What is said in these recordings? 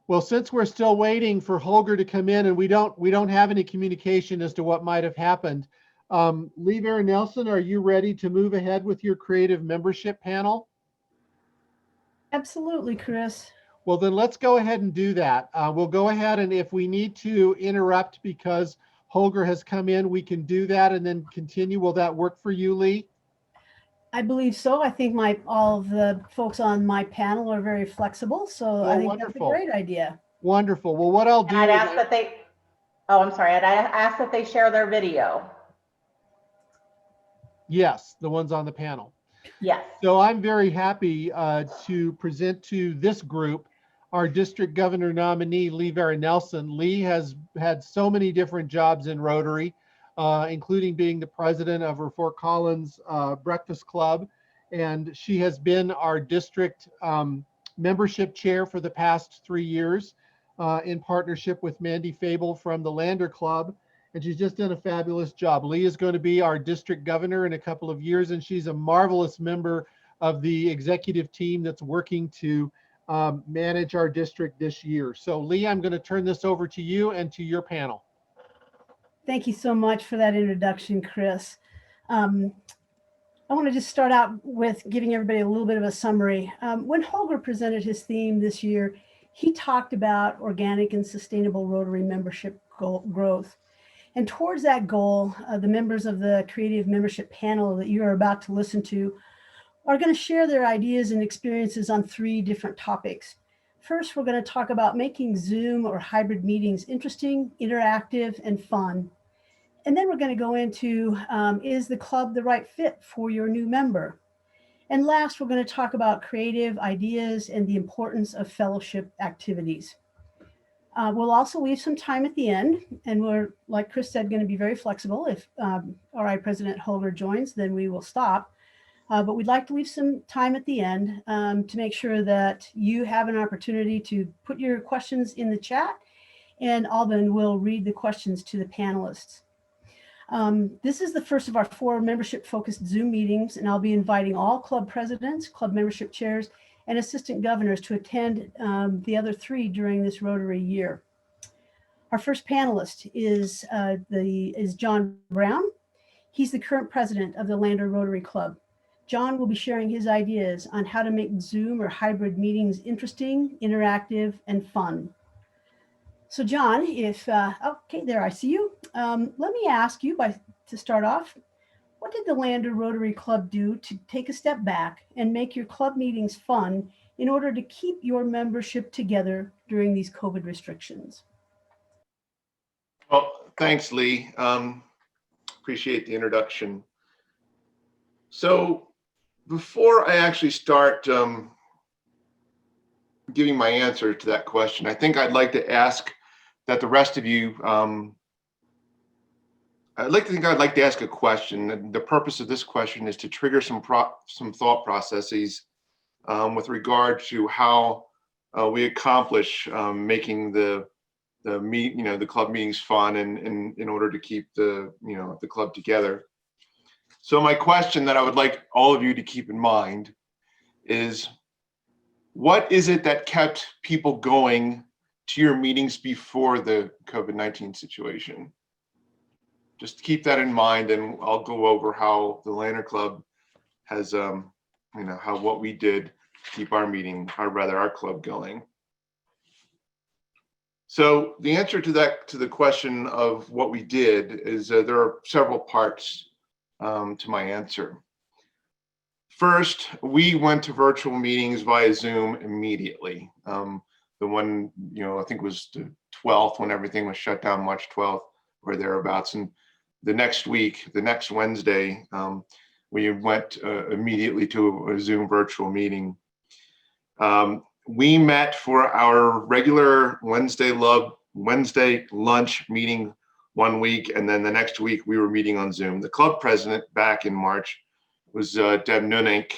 Well, since we're still waiting for Holger to come in, and we don't have any communication as to what might have happened, Lee Vera Nelson, are you ready to move ahead with your creative membership panel? Absolutely, Chris. Well, then let's go ahead and do that. We'll go ahead, and if we need to interrupt because Holger has come in, we can do that and then continue. Will that work for you, Lee? I believe so. I think my all of the folks on my panel are very flexible, so I Oh, think that's a wonderful. great idea. Wonderful. Well, what I'll And I'd do is ask that they, oh, I'm sorry, I'd ask that they share their video. yes, the ones on the panel. Yes. So I'm very happy to present to this group our district governor nominee, Lee Vera Nelson. Lee has had so many different jobs in Rotary, including being the president of her Fort Collins Breakfast Club. And she has been our district membership chair for the past 3 years in partnership with Mandy Fable from the Lander Club. And she's just done a fabulous job. Lee is going to be our district governor in a couple of years, and she's a marvelous member of the executive team that's working to manage our district this year. So Lee, I'm going to turn this over to you and to your panel. Thank you so much for that introduction, Chris. Um, I want to just start out with giving everybody a little bit of a summary. When Holger presented his theme this year, he talked about organic and sustainable Rotary membership growth. And towards that goal, the members of the creative membership panel that you are about to listen to are going to share their ideas and experiences on 3 different topics. First, we're going to talk about making Zoom or hybrid meetings interesting, interactive, and fun. And then we're going to go into is the club the right fit for your new member? And last, we're going to talk about creative ideas and the importance of fellowship activities. We'll also leave some time at the end, and we're, like Chris said, going to be very flexible. If RI President Holger joins, then we will stop. But we'd like to leave some time at the end to make sure that you have an opportunity to put your questions in the chat, and Alban will read the questions to the panelists. This is the first of our 4 membership-focused Zoom meetings, and I'll be inviting all club presidents, club membership chairs, and assistant governors to attend the other 3 during this Rotary year. Our first panelist is John Brown. He's the current president of the Lander Rotary Club. John will be sharing his ideas on how to make Zoom or hybrid meetings interesting, interactive, and fun. So John, okay, there, I see you. Let me ask you to start off, what did the Lander Rotary Club do to take a step back and make your club meetings fun in order to keep your membership together during these COVID restrictions? Well, thanks, Lee. Appreciate the introduction. So before I actually start giving my answer to that question, I think I'd like to ask that the rest of you, I'd like to ask a question. And the purpose of this question is to trigger some thought processes with regard to how we accomplish making the club meetings fun and in order to keep the club together. So my question that I would like all of you to keep in mind is, what is it that kept people going to your meetings before the COVID-19 situation? Just keep that in mind, and I'll go over how the Lander Club has, what we did to keep our club going. So the answer to the question of what we did is there are several parts to my answer. First, we went to virtual meetings via Zoom immediately. The one, I think was the 12th when everything was shut down, March 12th or thereabouts. And the next Wednesday, we went immediately to a Zoom virtual meeting. We met for our regular Wednesday lunch meeting one week, and then the next week we were meeting on Zoom. The club president back in March was Deb Nunink,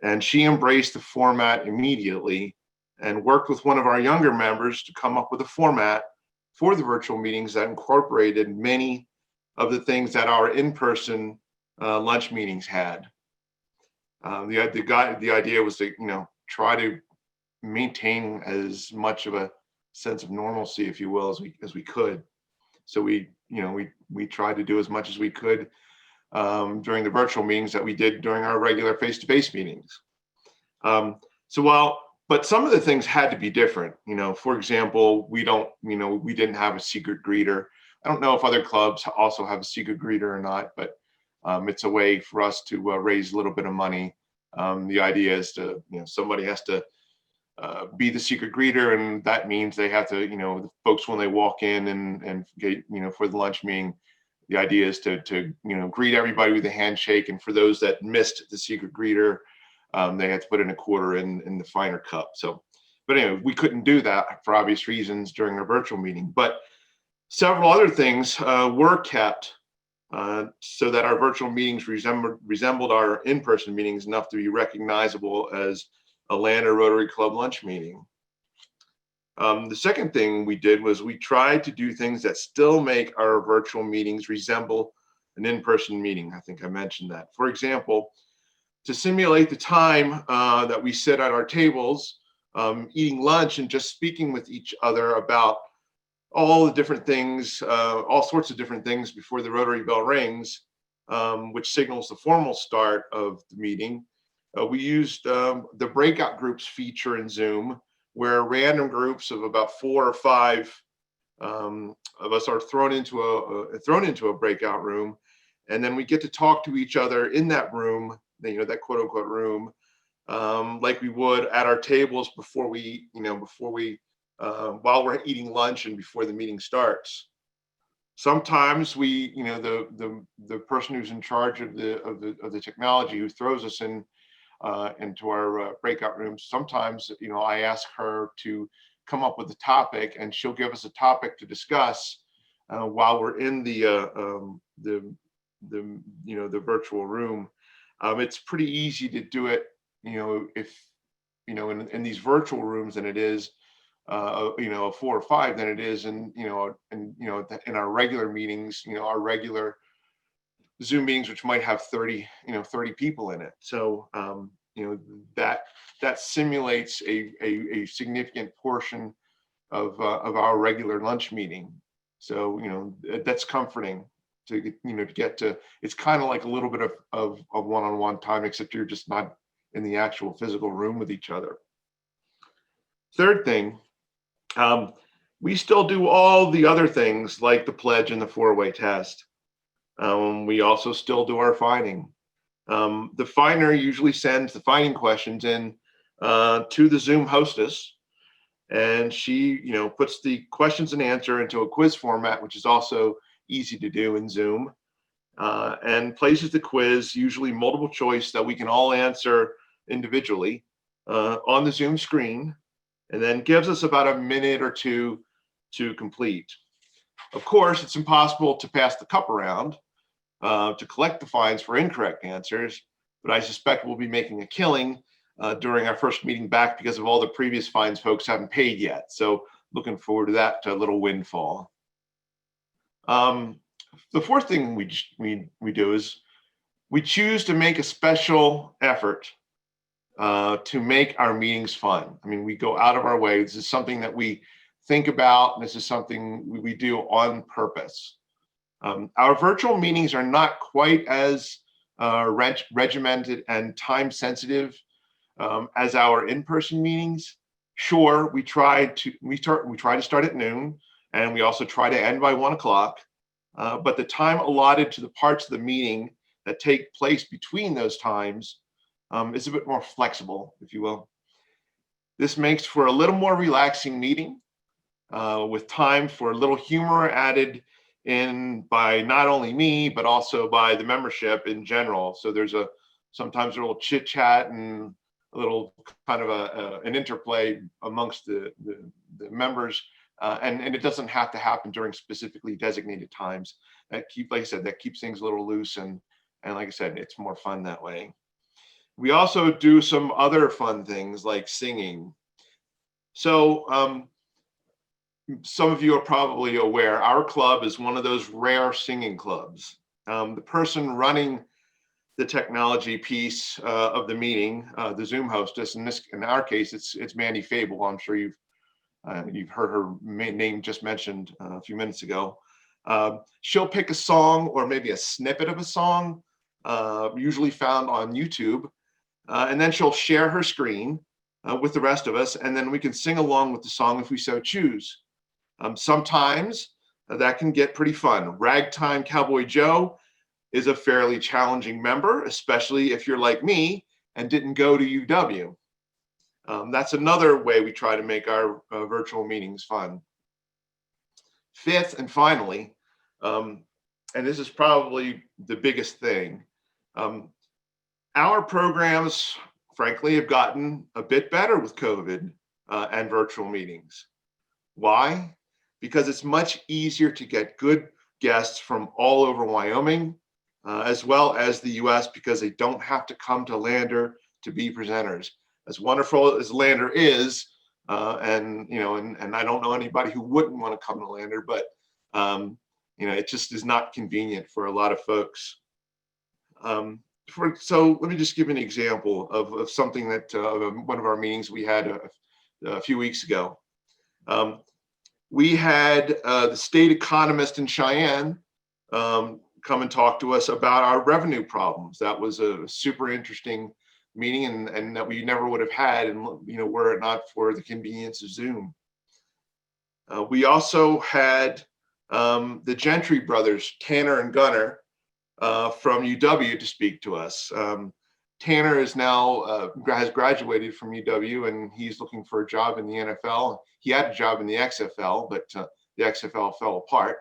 and she embraced the format immediately and worked with one of our younger members to come up with a format for the virtual meetings that incorporated many of the things that our in-person lunch meetings had. The idea was to try to maintain as much of a sense of normalcy, if you will, as we could. So we tried to do as much as we could during the virtual meetings that we did during our regular face-to-face meetings. But some of the things had to be different. For example, we didn't have a secret greeter. I don't know if other clubs also have a secret greeter or not, but it's a way for us to raise a little bit of money. The idea is to, somebody has to be the secret greeter, and that means they have to, the folks when they walk in and get, for the lunch meeting, the idea is to greet everybody with a handshake. And for those that missed the secret greeter, they had to put in a quarter in the finer cup. But anyway, we couldn't do that for obvious reasons during our virtual meeting. But several other things were kept so that our virtual meetings resembled our in-person meetings enough to be recognizable as a Land or Rotary Club lunch meeting. The second thing we did was we tried to do things that still make our virtual meetings resemble an in-person meeting. I think I mentioned that. For example, to simulate the time that we sit at our tables, eating lunch and just speaking with each other about all the different things, all sorts of different things before the Rotary bell rings, which signals the formal start of the meeting. We used the breakout groups feature in Zoom, where random groups of about 4 or 5 of us are thrown into a breakout room, and then we get to talk to each other in that room, that quote unquote room, like we would at our tables while we're eating lunch and before the meeting starts. Sometimes the person who's in charge of the technology, who throws us into our breakout rooms, sometimes I ask her to come up with a topic, and she'll give us a topic to discuss while we're in the virtual room. It's pretty easy to do it, if in these virtual rooms than it is a 4 or 5 than it is in our regular meetings, our regular Zoom meetings, which might have 30 people in it. So that simulates a significant portion of our regular lunch meeting. So that's comforting to get to. It's kind of like a little bit of one-on-one time, except you're just not in the actual physical room with each other. Third thing, we still do all the other things like the pledge and the 4-way test. We also still do our fining. The finer usually sends the fining questions in to the Zoom hostess, and she puts the questions and answer into a quiz format, which is also easy to do in Zoom, and places the quiz, usually multiple choice, that we can all answer individually on the Zoom screen, and then gives us about a minute or two to complete. Of course, it's impossible to pass the cup around to collect the fines for incorrect answers, but I suspect we'll be making a killing during our first meeting back because of all the previous fines folks haven't paid yet. So looking forward to that little windfall. The fourth thing we do is we choose to make a special effort to make our meetings fun. I mean, we go out of our way. This is something that we think about, and this is something we do on purpose. Our virtual meetings are not quite as regimented and time sensitive as our in-person meetings. Sure, we try to start at noon, and we also try to end by 1 o'clock. But the time allotted to the parts of the meeting that take place between those times is a bit more flexible, if you will. This makes for a little more relaxing meeting with time for a little humor added in by not only me, but also by the membership in general. So there's sometimes a little chit chat and a little kind of an interplay amongst the members. And it doesn't have to happen during specifically designated times. Like I said, that keeps things a little loose, and like I said, it's more fun that way. We also do some other fun things like singing. So some of you are probably aware, our club is one of those rare singing clubs. The person running the technology piece of the meeting, the Zoom hostess, in our case, it's Mandy Fable. I'm sure you've You've heard her name just mentioned a few minutes ago. She'll pick a song or maybe a snippet of a song, usually found on YouTube, and then she'll share her screen with the rest of us, and then we can sing along with the song if we so choose. Sometimes that can get pretty fun. Ragtime Cowboy Joe is a fairly challenging member, especially if you're like me and didn't go to UW. That's another way we try to make our virtual meetings fun. Fifth and finally, and this is probably the biggest thing, our programs, frankly, have gotten a bit better with COVID and virtual meetings. Why? Because it's much easier to get good guests from all over Wyoming, as well as the US, because they don't have to come to Lander to be presenters. As wonderful as Lander is, and I don't know anybody who wouldn't want to come to Lander, but it just is not convenient for a lot of folks. So let me just give an example of something that one of our meetings we had a few weeks ago. We had the state economist in Cheyenne come and talk to us about our revenue problems. That was a super interesting meeting, and that we never would have had, and were it not for the convenience of Zoom. We also had the Gentry brothers, Tanner and Gunner, from UW to speak to us. Tanner is now has graduated from UW, and he's looking for a job in the NFL. He had a job in the XFL, but the XFL fell apart.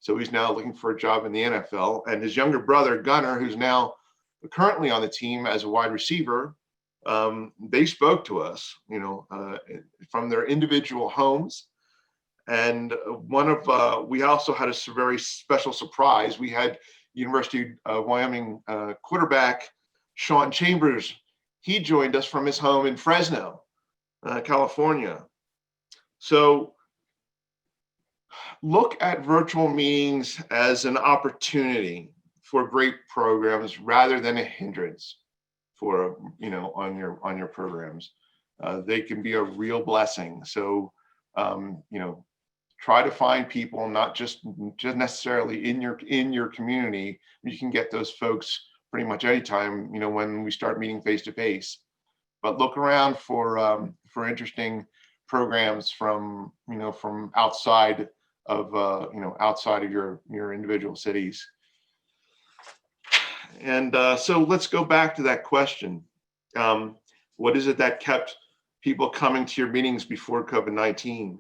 So he's now looking for a job in the NFL. And his younger brother, Gunner, who's now currently on the team as a wide receiver, they spoke to us, from their individual homes. And we also had a very special surprise. We had University of Wyoming quarterback Sean Chambers. He joined us from his home in Fresno, California. So look at virtual meetings as an opportunity for great programs rather than a hindrance for on your programs. They can be a real blessing. So try to find people, not just necessarily in your community. You can get those folks pretty much anytime, when we start meeting face to face. But look around for interesting programs from outside of your individual cities. And so let's go back to that question. What is it that kept people coming to your meetings before COVID-19?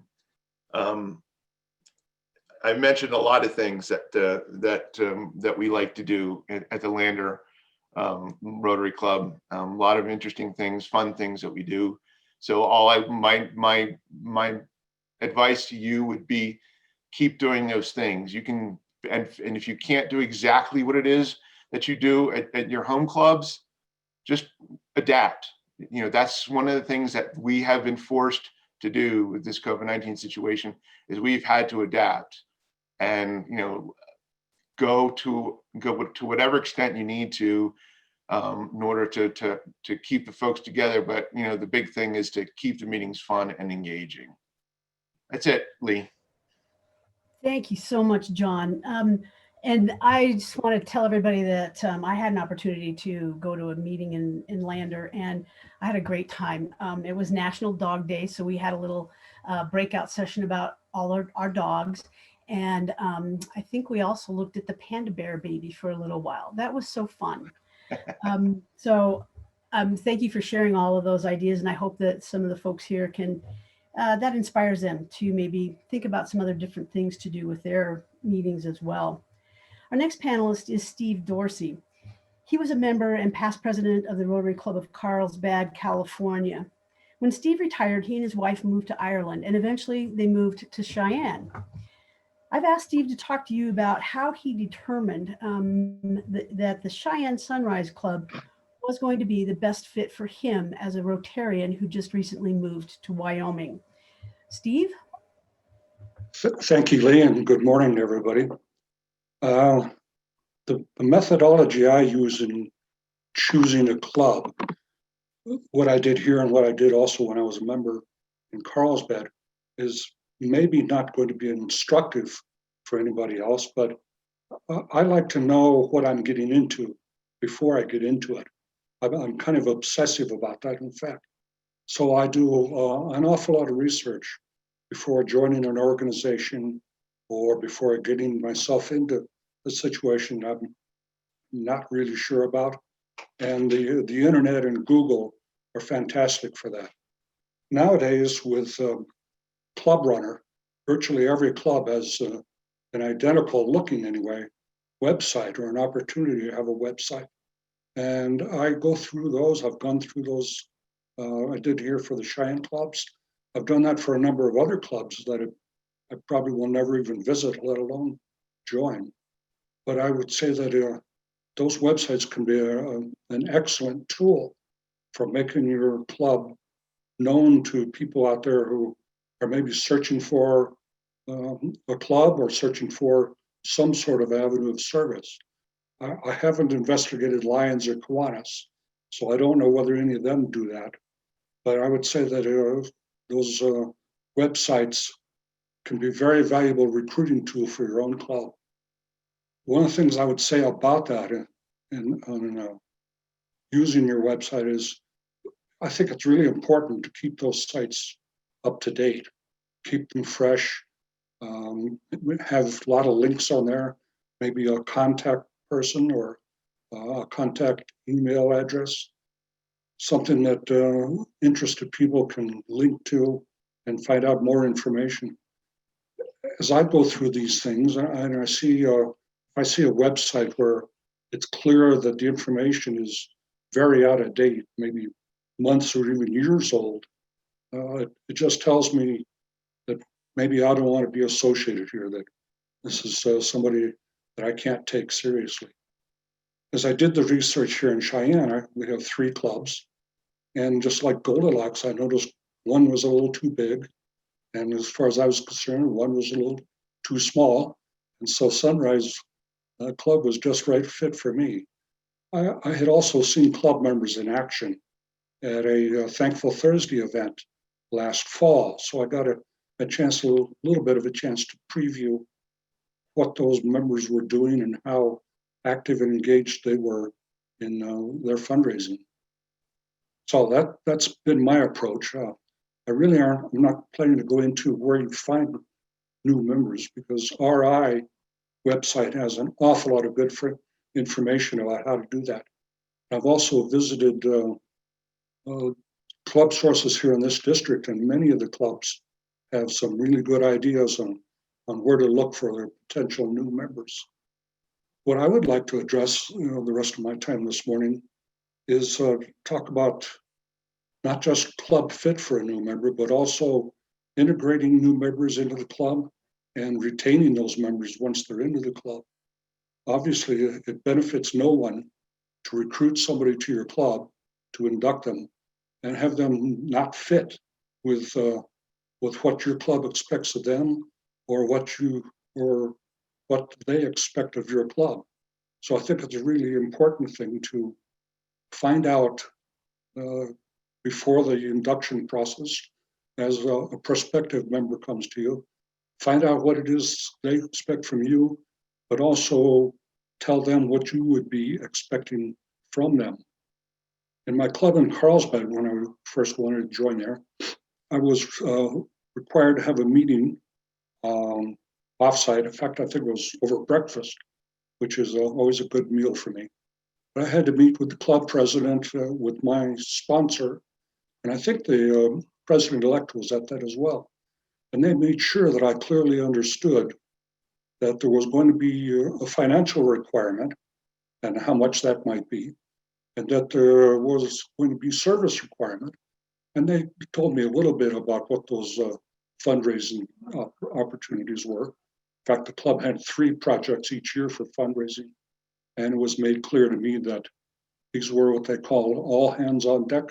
I mentioned a lot of things that we like to do at the Lander Rotary Club. A lot of interesting things, fun things that we do. So my advice to you would be, keep doing those things. You can, and if you can't do exactly what it is that you do at your home clubs, just adapt. That's one of the things that we have been forced to do with this COVID-19 situation, is we've had to adapt and go to whatever extent you need to in order to keep the folks together. But the big thing is to keep the meetings fun and engaging. That's it, Lee. Thank you so much, John. And I just want to tell everybody that I had an opportunity to go to a meeting in Lander, and I had a great time. It was National Dog Day, so we had a little breakout session about all our dogs. And I think we also looked at the panda bear baby for a little while. That was so fun. Thank you for sharing all of those ideas. And I hope that some of the folks here can, that inspires them to maybe think about some other different things to do with their meetings as well. Our next panelist is Steve Dorsey. He was a member and past president of the Rotary Club of Carlsbad, California. When Steve retired, he and his wife moved to Ireland, and eventually they moved to Cheyenne. I've asked Steve to talk to you about how he determined that the Cheyenne Sunrise Club was going to be the best fit for him as a Rotarian who just recently moved to Wyoming. Steve? Thank you, Lee, and good morning to everybody. The methodology I use in choosing a club, what I did here and what I did also when I was a member in Carlsbad, is maybe not going to be instructive for anybody else, but I like to know what I'm getting into before I get into it. I'm kind of obsessive about that, in fact. So I do an awful lot of research before joining an organization or before getting myself into a situation I'm not really sure about. And the internet and Google are fantastic for that. Nowadays, with Club Runner, virtually every club has an identical looking, anyway, website or an opportunity to have a website. And I go through those. I've gone through those. I did here for the Cheyenne clubs. I've done that for a number of other clubs that I probably will never even visit, let alone join. But I would say that those websites can be an excellent tool for making your club known to people out there who are maybe searching for a club or searching for some sort of avenue of service. I haven't investigated Lions or Kiwanis, so I don't know whether any of them do that. But I would say that those websites can be a very valuable recruiting tool for your own club. One of the things I would say about that in using your website is I think it's really important to keep those sites up to date, keep them fresh, have a lot of links on there, maybe a contact person or a contact email address, something that interested people can link to and find out more information. As I go through these things, and I see a website where it's clear that the information is very out of date, maybe months or even years old, it just tells me that maybe I don't want to be associated here, that this is somebody that I can't take seriously. As I did the research here in Cheyenne, we have 3 clubs. And just like Goldilocks, I noticed one was a little too big. And as far as I was concerned, one was a little too small. And so Sunrise Club was just right fit for me. I had also seen club members in action at a Thankful Thursday event last fall. So I got a chance, a little bit of a chance to preview what those members were doing and how active and engaged they were in their fundraising. So that's been my approach. I'm not planning to go into where you find new members, because RI website has an awful lot of good information about how to do that. I've also visited club sources here in this district, and many of the clubs have some really good ideas on where to look for their potential new members. What I would like to address, the rest of my time this morning, is talk about not just club fit for a new member, but also integrating new members into the club and retaining those members once they're into the club. Obviously, it benefits no one to recruit somebody to your club, to induct them, and have them not fit with what your club expects of them, or what they expect of your club. So I think it's a really important thing to find out before the induction process, as a prospective member comes to you, find out what it is they expect from you, but also tell them what you would be expecting from them. In my club in Carlsbad, when I first wanted to join there, I was required to have a meeting offsite. In fact, I think it was over breakfast, which is always a good meal for me. But I had to meet with the club president, with my sponsor, and I think the president-elect was at that as well. And they made sure that I clearly understood that there was going to be a financial requirement and how much that might be, and that there was going to be service requirement. And they told me a little bit about what those fundraising opportunities were. In fact, the club had 3 projects each year for fundraising, and it was made clear to me that these were what they call all hands on deck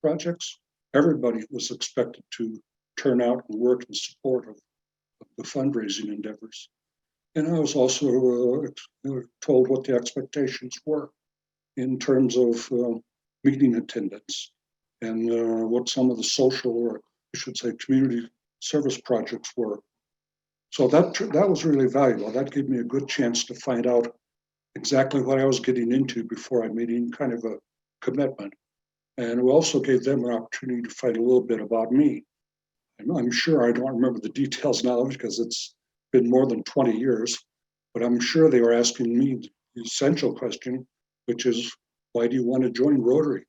projects. Everybody was expected to turn out and work in support of the fundraising endeavors. And I was also told what the expectations were in terms of meeting attendance and what some of the social, or I should say community service projects were. So that was really valuable. That gave me a good chance to find out exactly what I was getting into before I made any kind of a commitment. And we also gave them an opportunity to find a little bit about me. And I'm sure I don't remember the details now because it's been more than 20 years, but I'm sure they were asking me the essential question, which is, why do you want to join Rotary?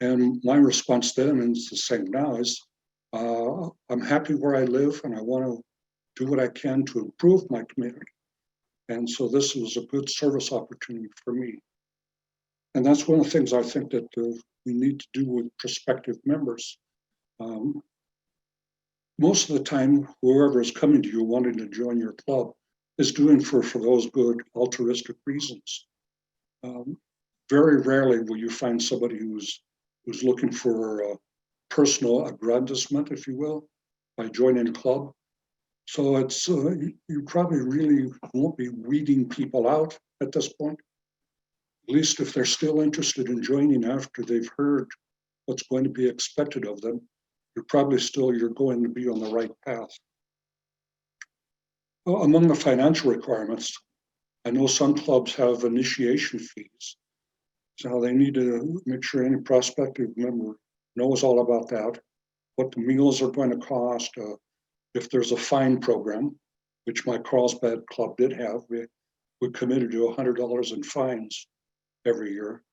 And my response then, and it's the same now, is I'm happy where I live and I want to do what I can to improve my community. And so this was a good service opportunity for me. And that's one of the things I think that we need to do with prospective members. Most of the time, whoever is coming to you wanting to join your club is doing for those good altruistic reasons. Very rarely will you find somebody who's looking for personal aggrandizement, if you will, by joining a club. So it's you probably really won't be weeding people out at this point. At least if they're still interested in joining after they've heard what's going to be expected of them, you're going to be on the right path. Well, among the financial requirements, I know some clubs have initiation fees. So they need to make sure any prospective member knows all about that, what the meals are going to cost, if there's a fine program, which my Carlsbad club did have. We committed to $100 in fines every year.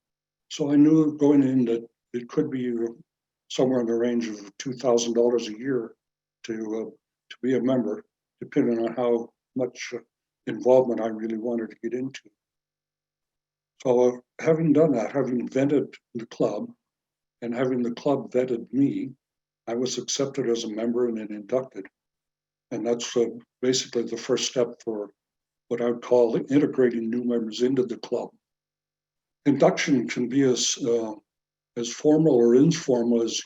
So I knew going in that it could be somewhere in the range of $2,000 a year to be a member, depending on how much involvement I really wanted to get into. So having done that, having vetted the club and having the club vetted me, I was accepted as a member and then inducted. And that's basically the first step for what I would call integrating new members into the club. Induction can be as formal or informal as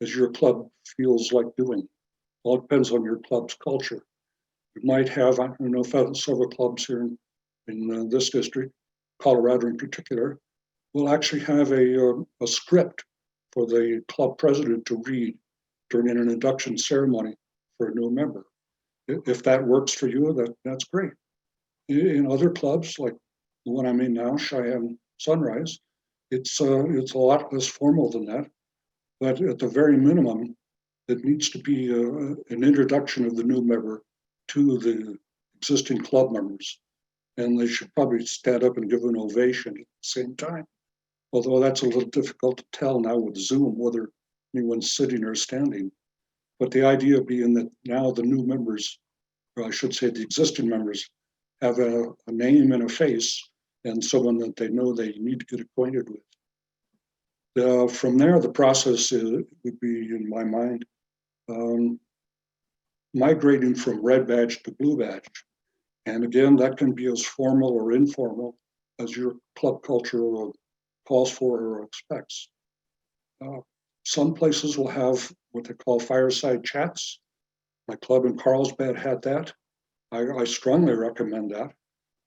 your club feels like doing. All depends on your club's culture. You might have, I don't know if I have several clubs here in this district, Colorado in particular, will actually have a script for the club president to read during an induction ceremony for a new member. If that works for you, that's great. In other clubs, like the one I'm in now, Cheyenne Sunrise, it's a lot less formal than that. But at the very minimum, it needs to be an introduction of the new member to the existing club members. And they should probably stand up and give an ovation at the same time. Although that's a little difficult to tell now with Zoom, whether anyone's sitting or standing. But the idea being that now the new members, or I should say the existing members, have a name and a face and someone that they know they need to get acquainted with. From there, the process would be, in my mind, migrating from red badge to blue badge. And again, that can be as formal or informal as your club culture calls for or expects. Some places will have what they call fireside chats. My club in Carlsbad had that. I strongly recommend that.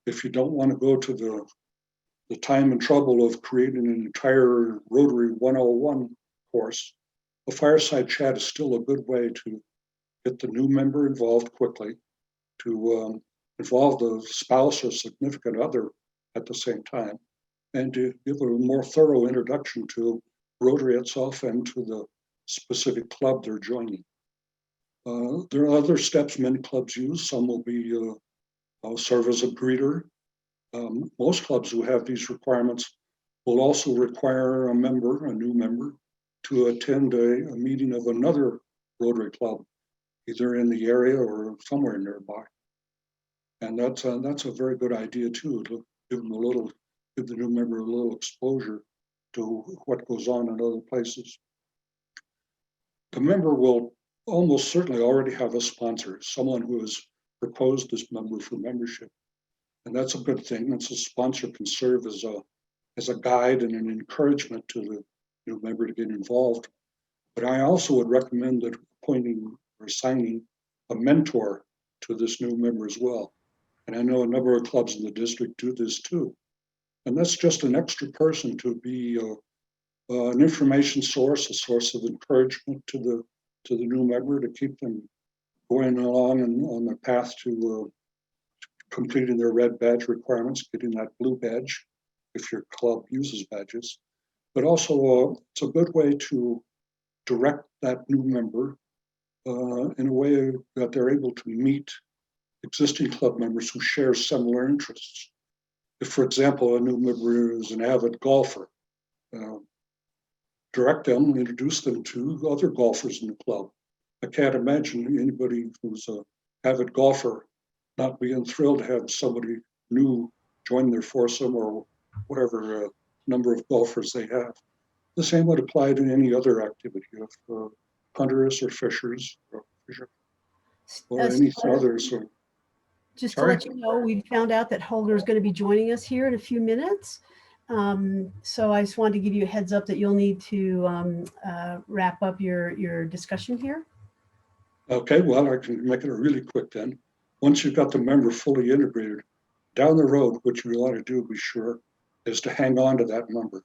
If you don't want to go to the time and trouble of creating an entire Rotary 101 course, a fireside chat is still a good way to get the new member involved quickly, to involve the spouse or significant other at the same time, and to give a more thorough introduction to Rotary itself and to the specific club they're joining. There are other steps many clubs use. Some will be serve as a greeter. Most clubs who have these requirements will also require a new member, to attend a meeting of another Rotary club, either in the area or somewhere nearby. And that's a very good idea too, to give the new member a little exposure to what goes on in other places. The member will almost certainly already have a sponsor, someone who has proposed this member for membership. And that's a good thing. That's a sponsor can serve as a guide and an encouragement to the new member to get involved. But I also would recommend that appointing or assigning a mentor to this new member as well. And I know a number of clubs in the district do this too. And that's just an extra person to be an information source, a source of encouragement to the new member, to keep them going along and on the path to completing their red badge requirements, getting that blue badge if your club uses badges. But also it's a good way to direct that new member in a way that they're able to meet existing club members who share similar interests. If, for example, a new member is an avid golfer, direct them, introduce them to other golfers in the club. I can't imagine anybody who's an avid golfer not being thrilled to have somebody new join their foursome or whatever number of golfers they have. The same would apply to any other activity of hunters or fishers or any others. Just Sorry? to let you know, we found out that Holger is going to be joining us here in a few minutes. So I just wanted to give you a heads up that you'll need to wrap up your discussion here. Okay, well, I can make it really quick then. Once you've got the member fully integrated, down the road, what you want to do, be sure, is to hang on to that member.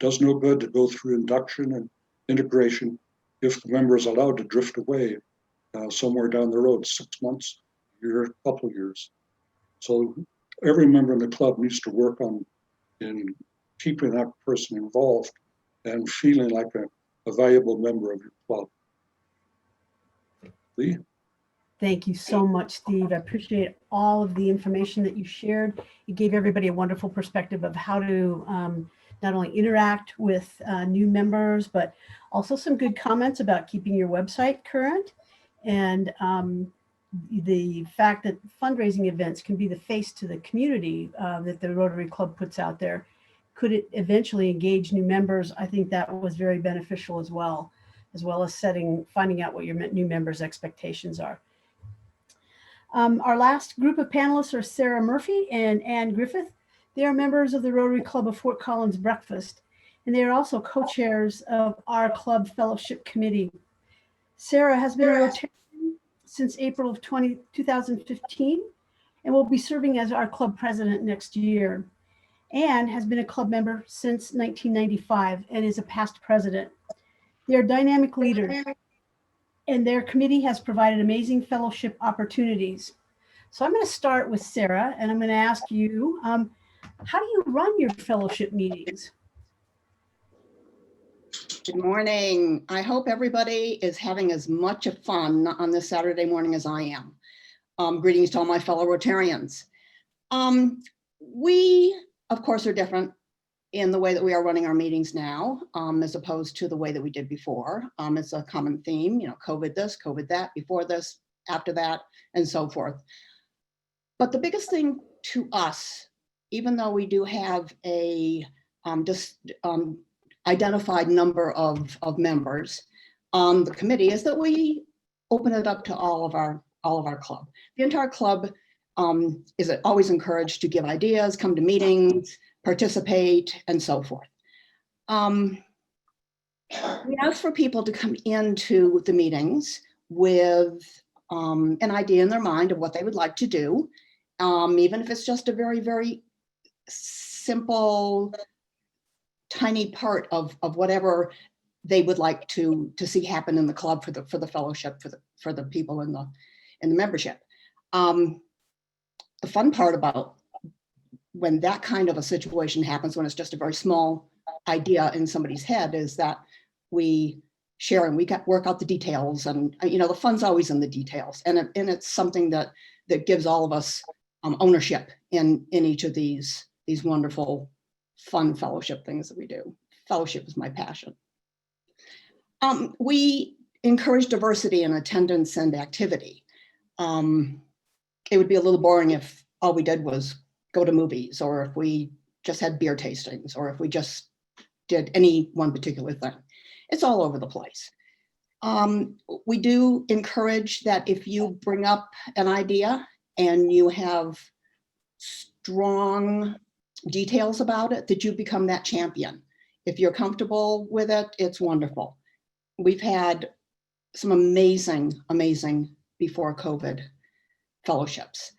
Does no good to go through induction and integration if the member is allowed to drift away somewhere down the road, 6 months, a year, a couple of years. So every member in the club needs to work on in keeping that person involved and feeling like a valuable member of your club. Lee? Thank you so much, Steve. I appreciate all of the information that you shared. You gave everybody a wonderful perspective of how to not only interact with new members, but also some good comments about keeping your website current and the fact that fundraising events can be the face to the community that the Rotary Club puts out there. Could it eventually engage new members? I think that was very beneficial as well as finding out what your new members' expectations are. Our last group of panelists are Sarah Murphy and Ann Griffith. They are members of the Rotary Club of Fort Collins Breakfast, and they are also co-chairs of our club fellowship committee. Sarah has been a Rotarian since April of 2015 and will be serving as our club president next year. Ann has been a club member since 1995 and is a past president. They are dynamic leaders, and their committee has provided amazing fellowship opportunities. So I'm going to start with Sarah, and I'm going to ask you, how do you run your fellowship meetings? Good morning. I hope everybody is having as much of fun on this Saturday morning as I am. Greetings to all my fellow Rotarians. We, of course, are different in the way that we are running our meetings now, as opposed to the way that we did before. It's a common theme, COVID this, COVID that, before this, after that, and so forth. But the biggest thing to us, even though we do have a identified number of members on the committee, is that we open it up to all of our club. The entire club is always encouraged to give ideas, come to meetings, participate, and so forth. We ask for people to come into the meetings with an idea in their mind of what they would like to do, even if it's just a very, very simple, tiny part of whatever they would like to see happen in the club for the fellowship, for the people in the membership. The fun part about when that kind of a situation happens, when it's just a very small idea in somebody's head, is that we share and we work out the details, and the fun's always in the details, and it's something that gives all of us ownership in each of these wonderful, fun fellowship things that we do. Fellowship is my passion. We encourage diversity in attendance and activity. It would be a little boring if all we did was go to movies, or if we just had beer tastings, or if we just did any one particular thing. It's all over the place. We do encourage that if you bring up an idea and you have strong details about it, that you become that champion. If you're comfortable with it, it's wonderful. We've had some amazing before COVID fellowships.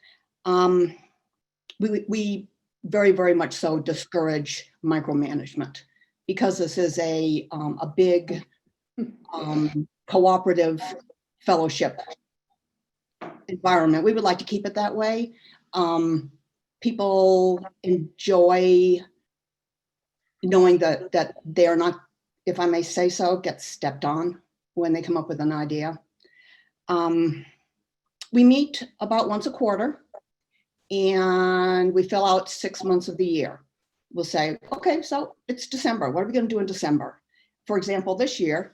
We very, very much so discourage micromanagement, because this is a big cooperative fellowship environment. We would like to keep it that way. People enjoy knowing that they are not, if I may say so, get stepped on when they come up with an idea. We meet about once a quarter and we fill out 6 months of the year. We'll say, okay, so it's December. What are we going to do in December? For example, this year,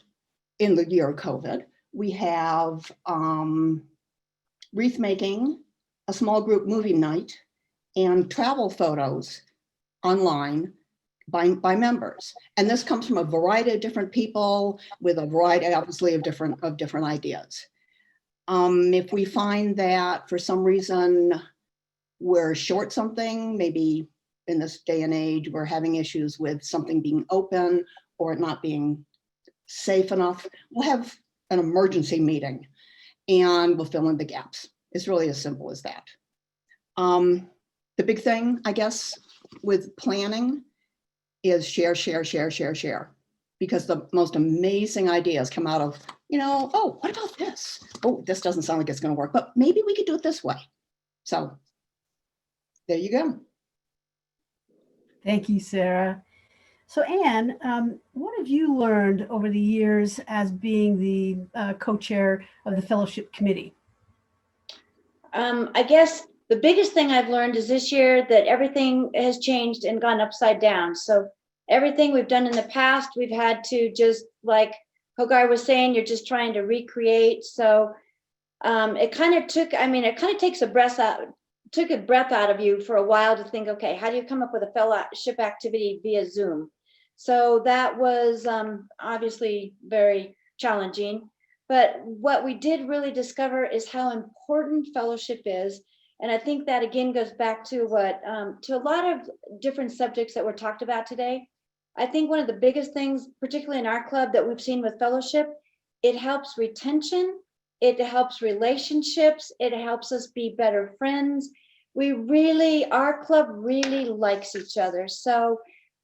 in the year of COVID, we have wreath making, a small group movie night, and travel photos online by members. And this comes from a variety of different people with a variety, obviously, of different ideas. If we find that for some reason we're short something, maybe in this day and age, we're having issues with something being open or it not being safe enough, we'll have an emergency meeting and we'll fill in the gaps. It's really as simple as that. The big thing, I guess, with planning is share, because the most amazing ideas come out of, oh, what about this? Oh, this doesn't sound like it's going to work, but maybe we could do it this way. So there you go. Thank you, Sarah. So Anne, what have you learned over the years as being the co-chair of the fellowship committee? I guess the biggest thing I've learned is this year that everything has changed and gone upside down. So everything we've done in the past, we've had to just, like Hogar was saying, you're just trying to recreate. So it kind of takes a breath out of you for a while to think, okay, how do you come up with a fellowship activity via Zoom? So that was obviously very challenging. But what we did really discover is how important fellowship is. And I think that again goes back to what, to a lot of different subjects that were talked about today. I think one of the biggest things, particularly in our club, that we've seen with fellowship, it helps retention, it helps relationships, it helps us be better friends. Our club really likes each other. So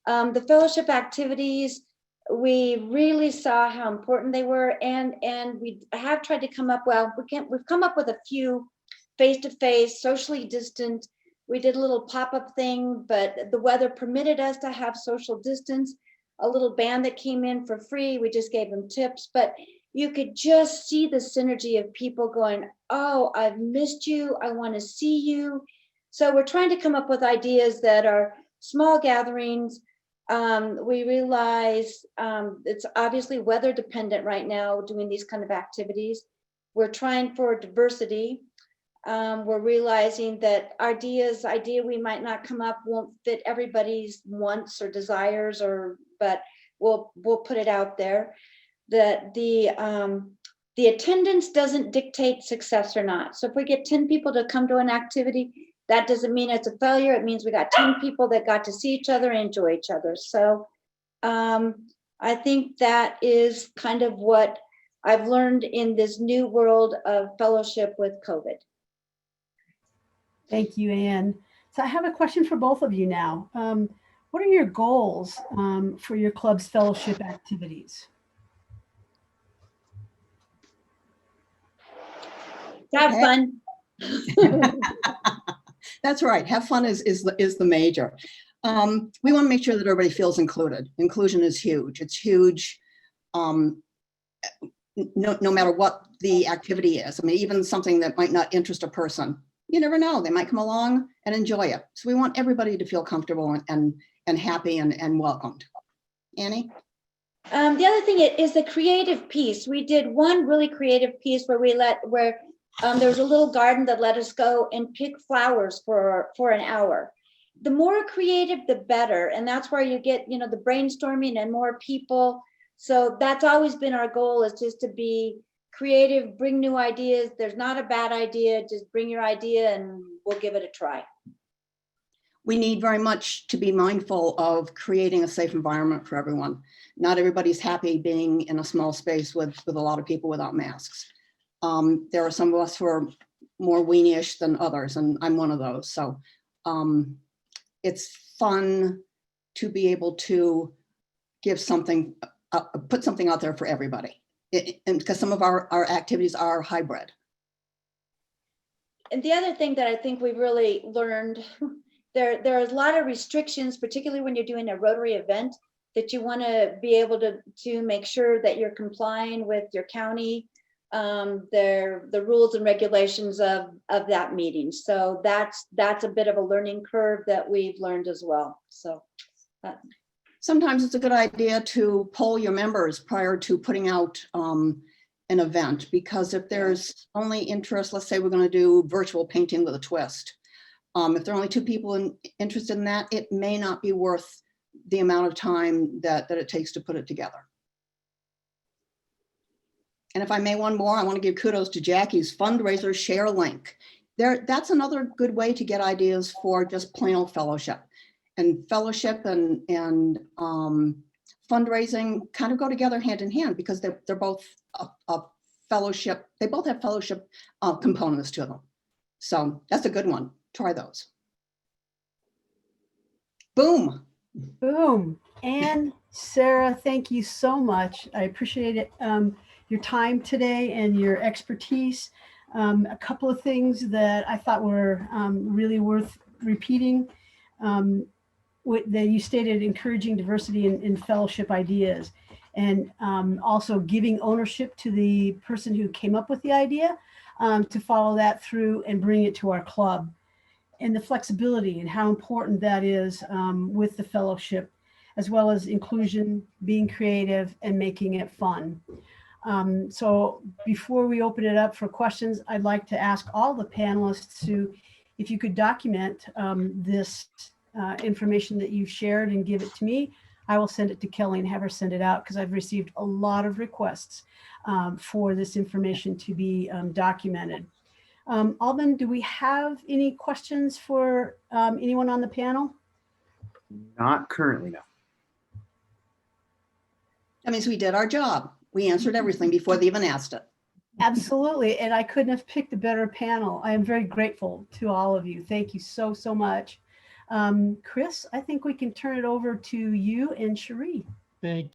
the fellowship activities, we really saw how important they were, and we have tried to come up, we've come up with a few face-to-face, socially distant. We did a little pop-up thing, but the weather permitted us to have social distance. A little band that came in for free, we just gave them tips, but you could just see the synergy of people going, oh, I've missed you, I want to see you. So we're trying to come up with ideas that are small gatherings. We realize it's obviously weather dependent right now doing these kind of activities. We're trying for diversity. We're realizing that idea we might not come up won't fit everybody's wants or desires, but we'll put it out there. That the attendance doesn't dictate success or not. So if we get 10 people to come to an activity, that doesn't mean it's a failure. It means we got 10 people that got to see each other and enjoy each other. So I think that is kind of what I've learned in this new world of fellowship with COVID. Thank you, Anne. So I have a question for both of you now. What are your goals for your club's fellowship activities? Have fun. That's right. Have fun is the major. We want to make sure that everybody feels included. Inclusion is huge. It's huge. No matter what the activity is. I mean, even something that might not interest a person, you never know. They might come along and enjoy it. So we want everybody to feel comfortable and happy and welcomed. Annie? The other thing is the creative piece. We did one really creative piece where there was a little garden that let us go and pick flowers for an hour. The more creative, the better. And that's where you get, the brainstorming and more people. So that's always been our goal, is just to be creative, bring new ideas. There's not a bad idea. Just bring your idea and we'll give it a try. We need very much to be mindful of creating a safe environment for everyone. Not everybody's happy being in a small space with a lot of people without masks. There are some of us who are more weenie-ish than others, and I'm one of those. So it's fun to be able to give something, put something out there for everybody. And because some of our activities are hybrid. And the other thing that I think we've really learned, there are a lot of restrictions, particularly when you're doing a Rotary event, that you want to be able to make sure that you're complying with your county, the rules and regulations of that meeting. So that's a bit of a learning curve that we've learned as well. So Sometimes it's a good idea to poll your members prior to putting out an event, because if there's only interest, let's say we're going to do virtual painting with a twist. If there are only 2 people interested in that, it may not be worth the amount of time that it takes to put it together. And if I may, one more, I want to give kudos to Jackie's fundraiser share link. That's another good way to get ideas for just plain old fellowship. And fellowship and fundraising kind of go together hand in hand, because they're both a fellowship. They both have fellowship components to them. So that's a good one. Try those. Boom. Boom. And Sarah, thank you so much. I appreciate it. Your time today and your expertise. A couple of things that I thought were really worth repeating. That you stated encouraging diversity in fellowship ideas, and also giving ownership to the person who came up with the idea to follow that through and bring it to our club, and the flexibility and how important that is with the fellowship, as well as inclusion, being creative, and making it fun. So before we open it up for questions, I'd like to ask all the panelists to, if you could document this information that you've shared and give it to me. I will send it to Kelly and have her send it out, because I've received a lot of requests for this information to be documented. Alban, do we have any questions for anyone on the panel? Not currently, no. That means we did our job. We answered everything before they even asked it. Absolutely. And I couldn't have picked a better panel. I am very grateful to all of you. Thank you so, so much. Chris, I think we can turn it over to you and Cherie. Thank